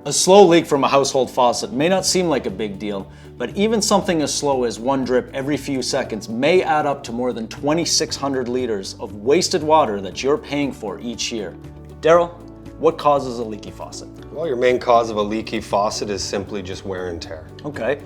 A slow leak from a household faucet may not seem like a big deal, but even something as slow as one drip every few seconds may add up to more than 2,600 liters of wasted water that you're paying for each year. Daryl, what causes a leaky faucet? Well, your main cause of a leaky faucet is simply just wear and tear. Okay.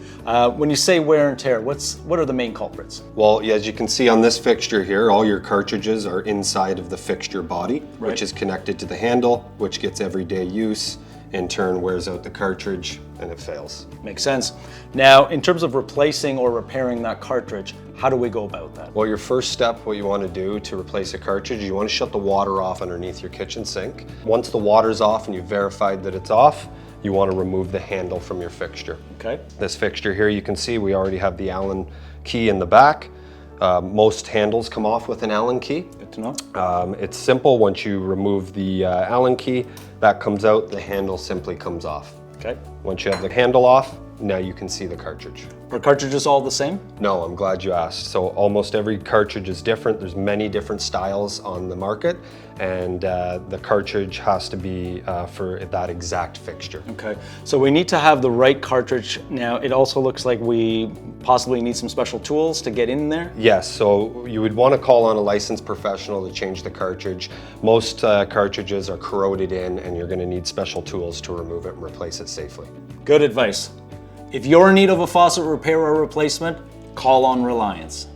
When you say wear and tear, what are the main culprits? Well, as you can see on this fixture here, all your cartridges are inside of the fixture body, Right. which is connected to the handle, which gets everyday use, in turn wears out the cartridge, and it fails. Makes sense. Now, in terms of replacing or repairing that cartridge, how do we go about that? Well, your first step, what you want to do to replace a cartridge, you want to shut the water off underneath your kitchen sink. Once the water's off and you've verified that it's off, you want to remove the handle from your fixture. Okay. This fixture here, you can see we already have the Allen key in the back. Most handles come off with an Allen key. Good to know. It's simple. Once you remove the Allen key, that comes out, the handle simply comes off. Okay. Once you have the handle off, now you can see the cartridge. Are cartridges all the same? No, I'm glad you asked. So almost every cartridge is different. There's many different styles on the market, and the cartridge has to be for that exact fixture. Okay. So we need to have the right cartridge. Now, it also looks like we possibly need some special tools to get in there. Yes, so you would want to call on a licensed professional to change the cartridge. Most cartridges are corroded in, and you're going to need special tools to remove it and replace it safely. Good advice. If you're in need of a faucet repair or replacement, call on Reliance.